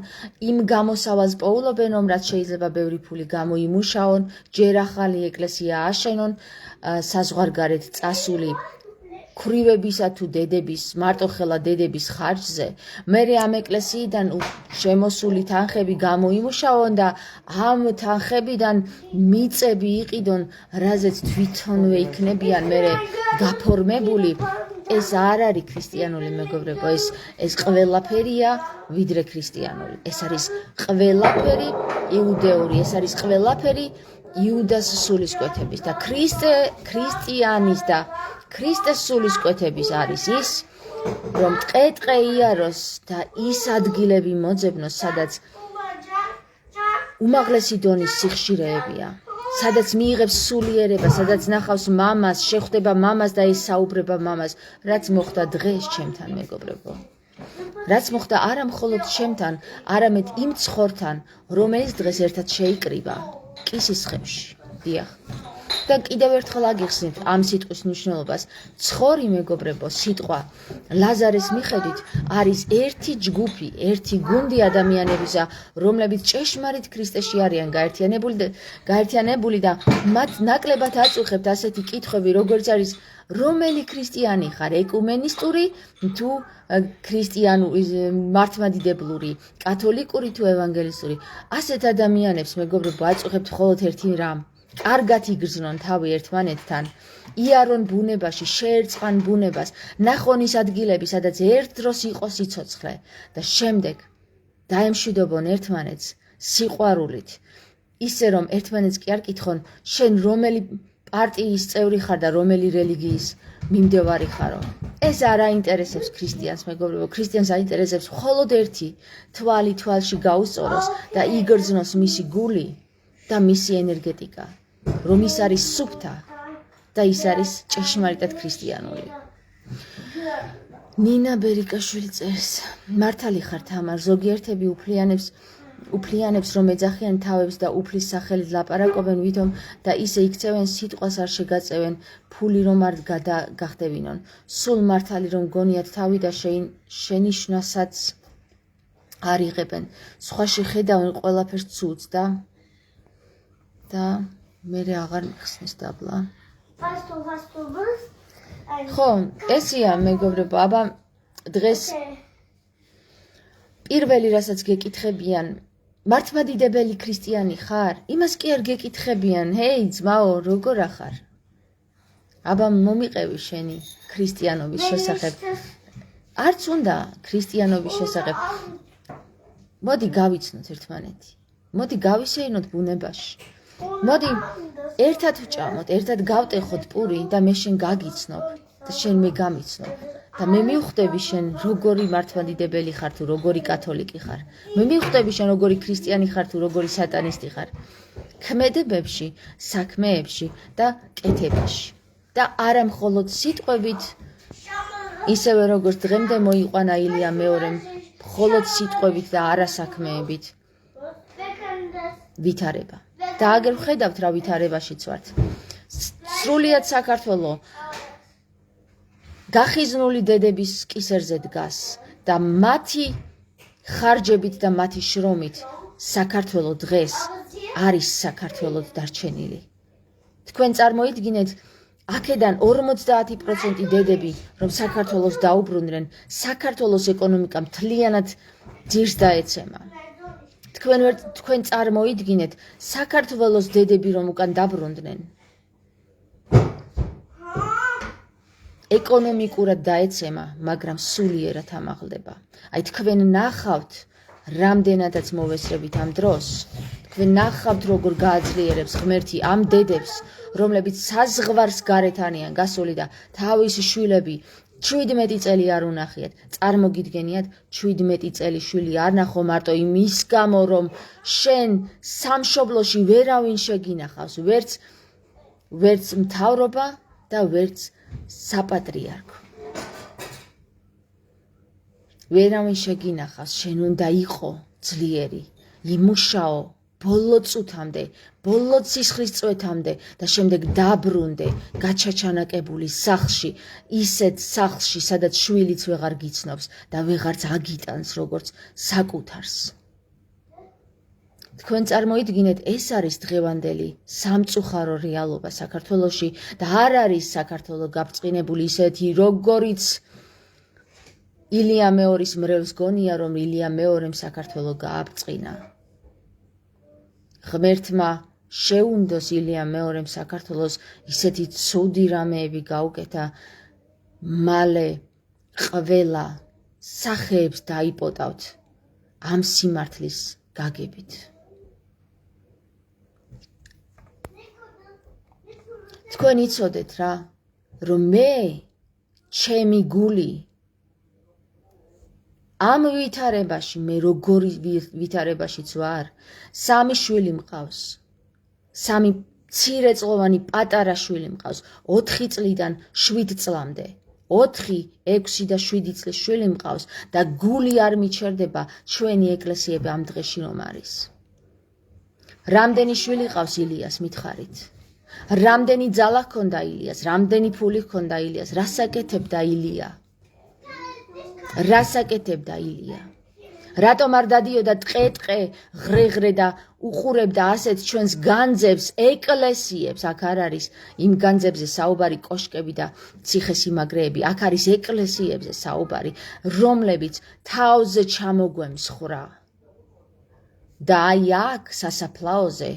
[SPEAKER 1] იმ გამოსავალს პოულობენ, რომ რაც შეიძლება ბევრი ფული გამოიმუშაონ, ჯერ ახალი ეკლესია აშენონ, საზღვარგარეთ წასული ქრივებისა თუ დედების, მარტოხელა დედების ხარჯზე, მერე ამ ეკლესიიდან შემოსული თანხები გამოიმუშაონ და ამ თანხებიდან მიწები იყიდონ, რაზეც თვითონვე იქნებიან მერე გაფორმებული. ეს არ არის ქრისტიანული მეგობრებო, ეს ყველაფერია ვიდრე ქრისტიანული. ეს არის ყველაფერი იუდეური, ეს არის ყველაფერი იუდას სულისკვეთების და ქრისტიანის და ქრისტეს სულისკვეთების არის ის, რომ ტყე იაროს და ის ადგილები მოძებნოს, სადაც უმაღლესი დონის სიხშირეებია, სადაც მიიღებს სულიერება, სადაც ნახავს მამას, შეხვდება მამას და ისაუბრება მამას, რაც მოხდა დღეს ჩემთან მეგობრებო. რაც მოხდა არა მხოლოდ ჩემთან, არამედ იმ ცხორთან, რომელიც დღეს ერთად შეიკრიბა კისის ხევში. დიახ. და კიდევ ერთხელ აგიხსნით ამ სიტყვის მნიშვნელობას. ცხორი მეგობრებო, სიტყვა ლაზარეს მიხედვით არის ერთი ჯგუფი, ერთი გუნდი ადამიანებისა, რომლებიც ჭეშმარიტ ქრისტეში არიან გაერთიანებული და მათ ნაკლებად აწუხებთ ასეთი კითხვები, როგორც არის რომელი ქრისტიანი ხარ, ეკუმენისტური თუ მართლმადიდებლური, კათოლიკური თუ ევანგელისტური. ასეთ ადამიანებს მეგობრებო აწუხებთ მხოლოდ ერთი რამ. კარგად იგრძნონ თავი ერთმანეთთან, იარონ ბუნებაში, შეერწყან ბუნებას, ნახონ ის ადგილები, სადაც ერთ დროს იყო სიცოცხლე და შემდეგ დაემშვიდობონ ერთმანეთს სიყვარულით. ისე რომ ერთმანეთს კი არ კითხონ, შენ რომელი პარტიის წევრი ხარ და რომელი რელიგიის მიმდევარი ხარო. ეს არ აინტერესებს ქრისტიანს, მეგობრებო, ქრისტიანს აინტერესებს მხოლოდ ერთი, თვალი თვალში გაუსწოროს და იგრძნოს მისი გული და მისი ენერგეტიკა, რომ ის არის სუფთა და ის არის ჭეშმარიტად ქრისტიანული. ნინა ბერიკაშვილი წერს, მართალი ხარ თამარ, ზოგიერთები უფლიანებს რომ ეძახიან თავებს და უფლის სახელით ლაპარაკობენ ვითომ და ისე იქცევენ სიტყვას არ შეგაწევენ, ფული რომ არ გახდებინონ. სულ მართალი რომ გონიათ თავი და შენიშვნასაც არ იღებენ. სხვაში ხედავენ ყველაფერს ცუდს და მერე აღარ მიხსნის დაბლა. ხო, ესია მეგობრებო, აბა დღეს პირველი რასაც გეკითხებიან, მართლმადიდებელი ქრისტიანი ხარ? იმას კი არ გეკითხებიან, ჰეი ძმაო, როგორ ახარ? აბა მომიყევი შენი ქრისტიანობის შესახებ. არც უნდა ქრისტიანობის შესახებ. მოდი გავიცნოთ ერთმანეთი. მოდი გავისეირნოთ ბუნებაში. მოდი ერთად ვჭამოთ, ერთად გავტეხოთ პური და მე შენ გაგიცნობ და შენ მე გამიცნობ. და მე მივხვდები შენ როგორი მართლმადიდებელი ხარ თუ როგორი კათოლიკი ხარ. მე მივხვდები შენ როგორი ქრისტიანი ხარ თუ როგორი სატანისტი ხარ. ქმედებებში, საქმეებში და კეთებაში. და არა მხოლოდ სიტყვებით, ისევე როგორც დღემდე მოიყვანა ილია მეორემ, მხოლოდ სიტყვებით და არა საქმეებით. ვითარება. და აგერ ვხედავთ რა ვითარებაშიც ვართ. სრულიად საქართველო გახიზნული დედების კისერზე დგას და მათი ხარჯებით და მათი შრომით საქართველო დღეს არის საქართველოდ დარჩენილი. თქვენ წარმოიდგინეთ, აქედან 50% დედები, რომ საქართველოს დაუბრუნდნენ, საქართველოს ეკონომიკა მთლიანად ძირს დაეცემა. თქვენ წარმოიდგინეთ, საქართველოს დედები რომ უკან დაბრუნდნენ, ეკონომიკურად დაეცემა, მაგრამ სულიერად ამაღლდება. აი თქვენ ნახავთ, რამდენადაც მოვესწრებით ამ დროს, თქვენ ნახავთ, როგორ გააძლიერებს ღმერთი ამ დედებს, რომლებიც საზღვარს გარეთ არიან გასული და თავისი შვილები 17 წელი არ უნახიათ. წარმოგიდგენიათ, 17 წელი შვილი არ ნახო მარტო იმის გამო, რომ შენ სამშობლოში ვერავინ შეგინახავს, ვერც მთავრობა და ვერც საპატრიარქო. ვერავინ შეგინახავს, შენ უნდა იყო ძლიერი, იმუშაო ბოლო წუთამდე, ბოლო ცისხლის წვეთამდე და შემდეგ დაბრუნდე გაჩაჩანაკებული სახლში, ისეთ სახლში, სადაც შვილიც ვეღარ გიცნობს და ვეღარც აგიტანს როგორც საკუთარს. თქვენ წარმოიდგინეთ, ეს არის დღევანდელი სამწუხარო რეალობა საქართველოში და არ არის საქართველო გაბრწყინებული ისეთი, როგორიც ილია მეორის მრევლს გონია, რომ ილია მეორემ საქართველო გააბრწყინა. ღმერთმა შეუნდოს ილია მეორემ საქართველოს ისეთი ცუდი რამეები გაუკეთა, მალე ყველა სახეებს დაიპოტავთ ამ სიმართლის გაგებით. თქვენ იცოდეთ რა, რომ მე, ჩემი გული, ამ ვითარებაში, მე როგორი ვითარებაშიც ვარ, 3 შვილი მყავს, 3 მცირეწლოვანი პატარა შვილი მყავს, 4 წლიდან 7 წლამდე, 4, 6 და 7 წლის შვილი მყავს და გული არ მიჩერდება ჩვენი ეკლესიები ამ დღეში რომ არის. რამდენი შვილი ყავს ილიას მითხარით? რამდენი ძალა ჰქონდა ილიას, რამდენი ფული ჰქონდა ილიას, რას აკეთებდა ილია? რას აკეთებდა ილია? რატომ არ დადიოდა ტყე-ტყე, ღრე-ღრე და უყურებდა ასეთ ჩვენს განძებს, ეკლესიებს? აქ არ არის იმ განძებზე საუბარი კოშკები და ციხესიმაგრეები, აქ არის ეკლესიებზე საუბარი, რომლებიც თავზე ჩამოგვემსხვრა. და აი აქ სასაფლაოზე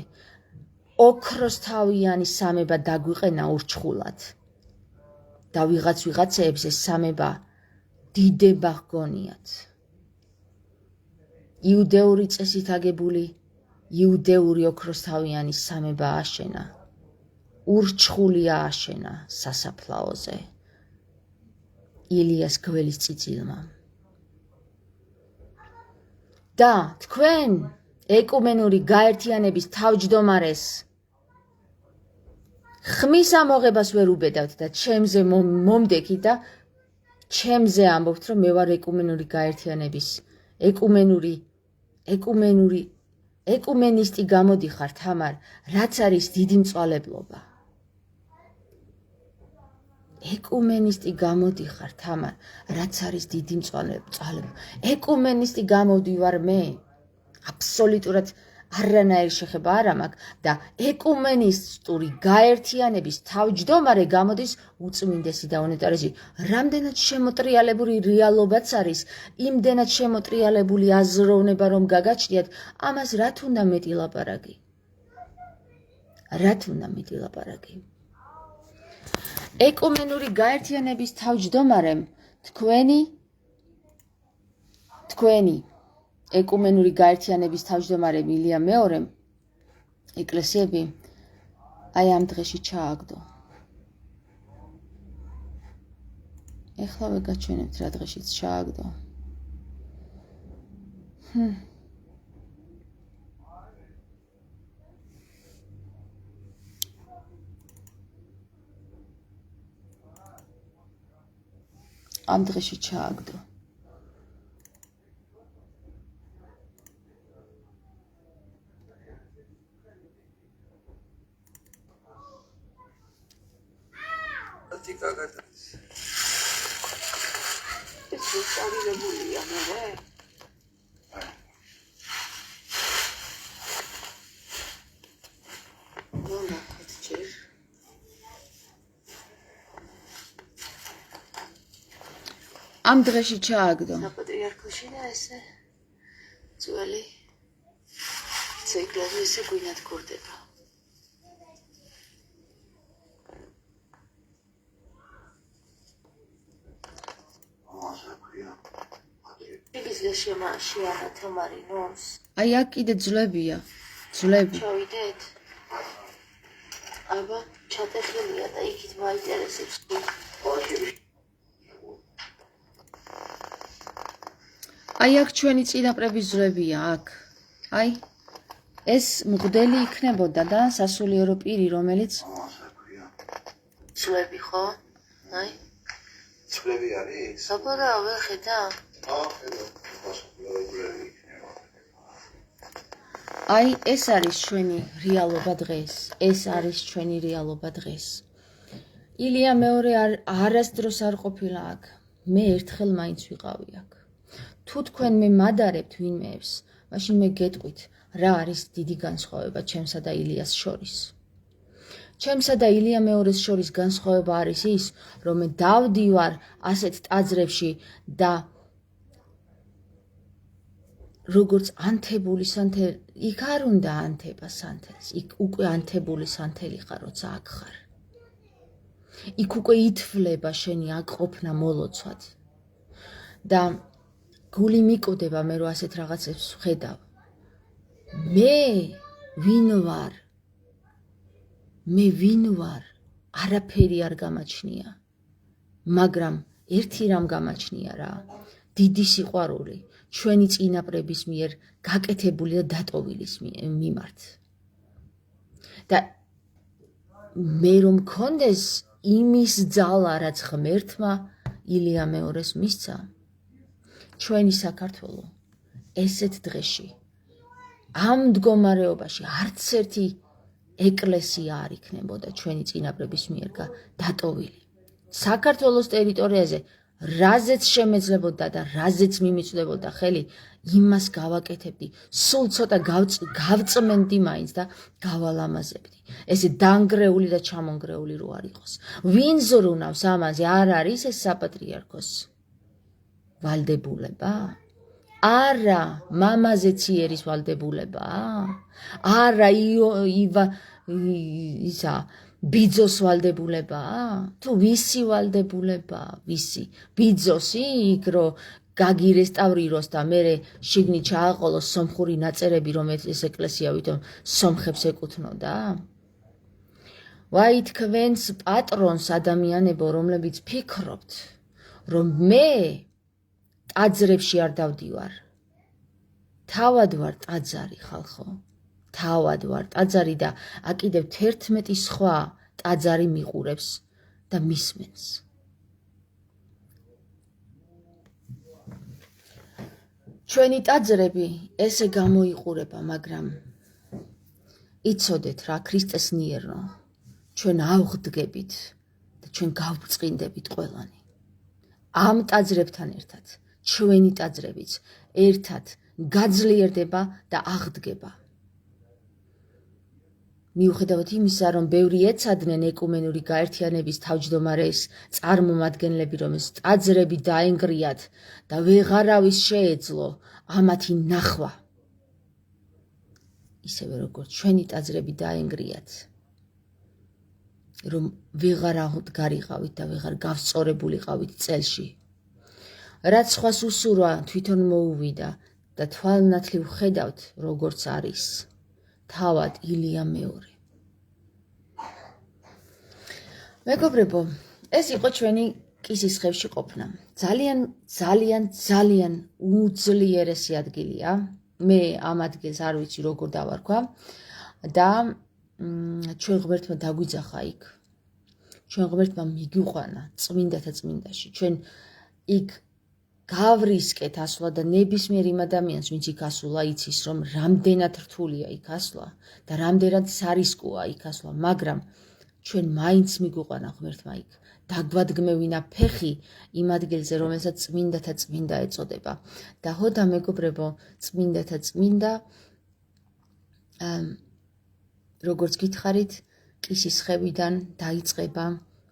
[SPEAKER 1] ოქროსთავიანი სამება დაგვიყენა ურჩხულად. და ვიღაცეებს ეს სამება დიდება ჰგონიათ. იუდეური წესით აგებული იუდეური ოქროსთავიანი სამება აშენა. ურჩხულია აშენა სასაფლაოზე. ილიას გველის წიწილმა. და თქვენ ეკუმენური გაერთიანების თავმჯდომარეს ხმის ამოღებას ვერ უბედავთ და ჩემზე მომდექით და ჩემზე ამბობთ, რომ მე ვარ ეკუმენური გაერთიანების ეკუმენისტი გამოდიხარ, თამარ, რაც არის დიდი მწვალებლობა. ეკუმენისტი გამოდიხარ, თამარ, რაც არის დიდი მწვალებლობა. ეკუმენისტი გამოდივარ მე. აბსოლუტურად არანაირი შეხება არ მაქვს და ეკუმენისტური გაერთიანების თავმჯდომარე გამოდის უწმინდესი და უნეტარესი. რამდენად შემოტრიალებული რეალობაც არის, იმდენად შემოტრიალებული აზროვნება რომ გაგაჩნიათ, ამას რათ უნდა მეტი ლაპარაკი? რათ უნდა მეტი ლაპარაკი? ეკუმენური გაერთიანების თავმჯდომარემ თქვენი ეკუმენური გაერთიანების თავმჯდომარემ ილია მეორემ ეკლესიები აი ამ დღეში ჩააგდო. ეხლა ვეგაჩვენებთ რა დღეშიც ჩააგდო. ამ დღეში ჩააგდო. ამ დღეში ჩააგდო.
[SPEAKER 2] საპატრიარქოში და ესე ძველი ცეკლები ესე გვინად გურდება. შეანა თამარინოს.
[SPEAKER 1] აი აქ კიდე ძლებია. ძლები.
[SPEAKER 2] ჩავიდეთ. აბა ჩატეხილია და იქით მაინტერესებს.
[SPEAKER 1] აი აქ ჩვენი წინაპრების ძლებია აქ. აი ეს მღვდელი იქნებოდა და სასულიერო პირი, რომელიც
[SPEAKER 2] ძლები ხო? აი
[SPEAKER 3] ძლები არის?
[SPEAKER 2] აბა ვერ ხედა?
[SPEAKER 1] აი ეს არის ჩვენი რეალობა დღეს. ეს არის ჩვენი რეალობა დღეს. ილია მეორე არასდროს არ ყოფილა აქ. მე ერთხელ მაინც ვიყავი აქ. თუ თქვენ მე მადარებთ ვინმეებს, მაშინ მე გეტყვით, რა არის დიდი განსხვავება ჩემსა და ილიას შორის. ჩემსა და ილია მეორეს შორის განსხვავება არის ის, რომ მე დავდივარ ასეთ ტაძრებში და როგორც ანთებული სანთელი, იქ არ უნდა ანთება სანთელს, იქ უკვე ანთებული სანთელი ხარ, როცა აქ ხარ. იქ უკვე ითვლება შენი აქ ყოფნა მოლოცვად. და გული მიკუდება მე რო ასეთ რაღაცებს ვხედავ. მე ვინ ვარ? მე ვინ ვარ? არაფერი არ გამაჩნია. მაგრამ ერთი რამ გამაჩნია რა. დიდი სიყვარული ჩვენი წინაპრების მიერ გაკეთებული და დატოვილის მიმართ. და მე რომ მქონდეს იმის ძალა, რაც ღმერთმა ილია მეორეს მისცა, ჩვენი საქართველო ესეთ დღეში, ამ მდგომარეობაში არც ერთი ეკლესია არ იქნებოდა ჩვენი წინაპრების მიერ დატოვილი. საქართველოს ტერიტორიაზე რაზეც შემეძლებოდა და რაზეც მიმიწვდებოდა ხელი, იმას გავაკეთებდი, სულ ცოტა გავწმენდი მაინც და გავალამაზებდი. ესე დანგრეული და ჩამონგრეული რო არ იყოს. ვინ ზრუნავს ამაზე? არ არის ეს საპატრიარქოს ვალდებულება? არა, მამაზე ციერის ვალდებულება? არა, ბიძოს ვალდებულება? თუ ვისი ვალდებულება? ვისი? ბიძოსი იქ რო გაგირესტავრიროს და მე შიგნით ჩააყოლოს სომხური ნაწერები, რომელიც ეს ეკლესია ვითომ სომხებს ეკუთვნოდა? ვაი თქვენს პატრონს ადამიანებო, რომლებიც ფიქრობთ, რომ მე ტაძრებში არ დავდივარ. თავად ვარ ტაძარი ხალხო. თავად ვარ ტაძარი და აკიდევ 11 სხვა ტაძარი მიყურებს და მისმენს. ჩვენი ტაძრები ესე გამოიყურება, მაგრამ იცოდეთ რა, ქრისტეს ნიერო, ჩვენ ავღდგებით და ჩვენ გავბრწყინდებით ყველანი. ამ ტაძრებთან ერთად, ჩვენი ტაძრებიც ერთად გაძლიერდება და აღდგება. მიუხედავად იმისა, რომ ბევრი ეცადნენ ეკუმენური გაერთიანების თავმჯდომარეს წარმომადგენლები, რომ ეს ტაძრები დაენგრიათ და ვეღარავის შეეძლო ამათი ნახვა. ისევე როგორც ჩვენი ტაძრები დაენგრიათ, რომ ვეღარ აღდგარიყავით და ვეღარ გავსწორებულიყავით წელში. რაც სხვას უსურვა თვითონ მოუვიდა და თვალნათლივ ხედავთ, როგორც არის. თავად ილია მეორე. მეგობრებო, ეს იყო ჩვენი კისისხევში ყოფნა. ძალიან უძლიერესი ადგილია. მე ამ ადგილს არ ვიცი როგორ დავარქვა და ჩვენ ღმერთმა დაგვიძახა იქ. ჩვენ ღმერთმა მიგიყვანა წმინდათა წმინდაში. ჩვენ იქ გავრისკეთ ასვლა და ნებისმიერ იმ ადამიანს, ვინც იქ ასვლა, იცის, რომ რამდენად რთულია იქ ასვლა და რამდენად სარისკოა იქ ასვლა, მაგრამ ჩვენ მაინც მიგვიყვანა ღმერთმა იქ. დაგვადგმევინა ფეხი იმ ადგილზე, რომელსაც წმინდათა წმინდა ეწოდება. და ჰოდა მეგობრებო, წმინდათა წმინდა, როგორც გითხარით, კისისხევიდან დაიწყება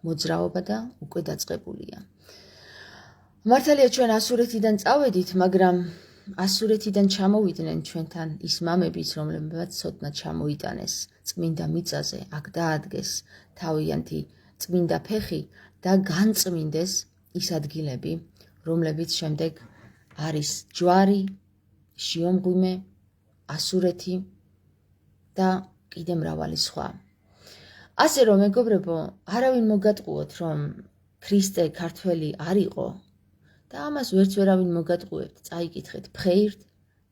[SPEAKER 1] მოძრაობა და უკვე დაწყებულია. მართალია ჩვენ ასურეთიდან წავედით, მაგრამ ასურეთიდან ჩამოვიდნენ ჩვენთან ის მამებიც, რომლებმაც ცოდნა ჩამოიტანეს წმინდა მიწაზე, აქ დაადგეს თავიანთი წმინდა ფეხი და განწმინდეს ის ადგილები, რომლებიც შემდეგ არის ჯვარი, შიომღვიმე, ასურეთი და კიდე მრავალი სხვა. ასე რომ მეგობრებო, არავინ მოგატყუოთ, რომ ქრისტე ქართველი არ იყო და ამას ვერც ვერავინ მოგატყუებთ. წაიკითხეთ ფხეირთ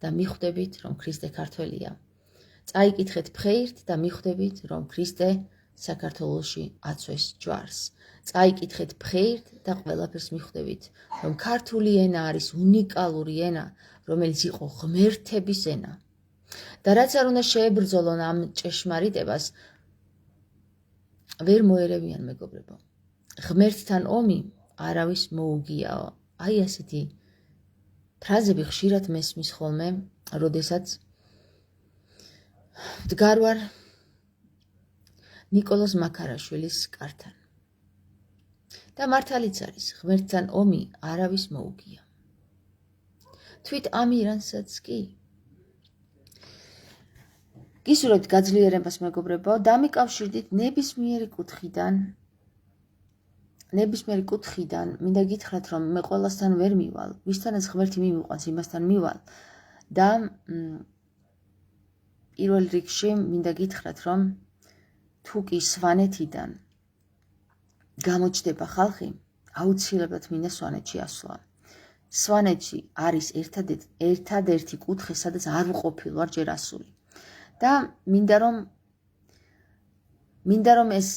[SPEAKER 1] და მიხვდებით, რომ ქრისტე ქართველია. წაიკითხეთ ფხეირთ და მიხვდებით, რომ ქრისტე საქართველოში აცვეს ჯვარს. წაიკითხეთ ფხეირთ და ყველაფერს მიხვდებით, რომ ქართული ენა არის უნიკალური ენა, რომელიც იყო ღმერთების ენა. და რაც არ უნდა შეებრძოლონ ამ ჭეშმარიტებას, ვერ მოერევიან მეგობრებო. ღმერთთან ომი არავის მოუგიაო. აი ასეთი ფრაზები ხშირად მესმის ხოლმე, როდესაც ვდგარ ვარ ნიკოლოზ მაქარაშვილის კართან. და მართალიც არის, ღმერთთან ომი არავის მოუგია. თვით ამირანსაც კი. გისურვებთ გაძლიერებას მეგობრებო, დამიკავშირდით ნებისმიერი კუთხიდან, მინდა გითხრათ, რომ მე ყველასთან ვერ მივალ, ვისთანაც ღმერთი მიმიყვანს, იმასთან მივალ და პირველ რიგში მინდა გითხრათ, რომ თუ კი სვანეთიდან გამოჩნდება ხალხი, აუცილებლად მინდა სვანეთში ასვლა. სვანეთში არის ერთადერთი კუთხე, სადაც არ ვყოფილ ვარ ჯერ ასული. და მინდა რომ ეს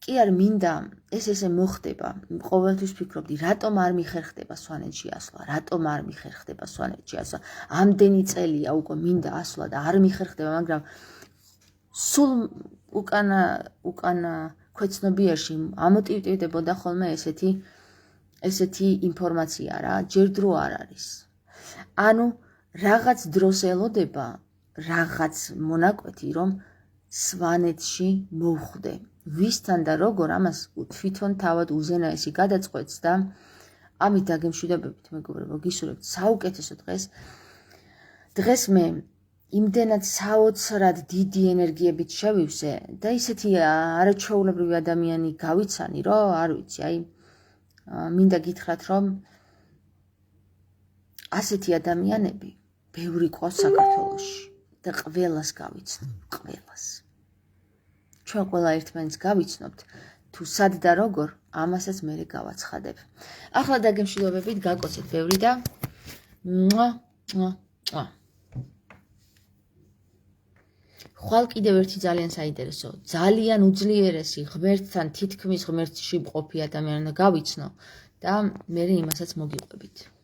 [SPEAKER 1] კი არ მინდა ეს ესე მოხდება. ყოველთვის ვფიქრობდი, რატომ არ მიხერხდება სვანეთში ასვლა, რატომ არ მიხერხდება სვანეთში ასვლა. ამდენი წელია უკვე მინდა ასვლა და არ მიხერხდება, მაგრამ სულ უკანა ქვეცნობიერში ამოტივტივდებოდა ხოლმე ესეთი ინფორმაცია რა, ჯერ დრო არ არის. ანუ რაღაც დროს ელოდება რაღაც მონაკვეთი, რომ სვანეთში მოვხვდე. ვისთან და როგორ ამას თვითონ თავად უზენაესი გადაწყვეტს და ამით დაგემშვიდობებით მეგობრებო, გისურვებთ საუკეთესო დღეს. დღეს მე იმდენად საოცრად დიდი ენერგიებით შევივსე და ისეთი არაჩვეულებრივი ადამიანი გავიცანი, რომ არ ვიცი, აი მინდა გითხრათ, რომ ასეთი ადამიანები ბევრი ყავს საქართველოში და ყველას გავიცნობ, ყველას. ჩვენ ყველა ერთმანეთს გავიცნობთ, თუ სად და როგორ, ამასაც მე გავაცხადებ. ახლა დაგემშვიდობებით, გაკოცეთ ბევრი და ხვალ კიდევ ერთი ძალიან საინტერესო, ძალიან უძლიერესი, ღმერთთან თითქმის ღმერთში მყოფი ადამიანი გავიცნო და მე იმასაც მოგიყვებით.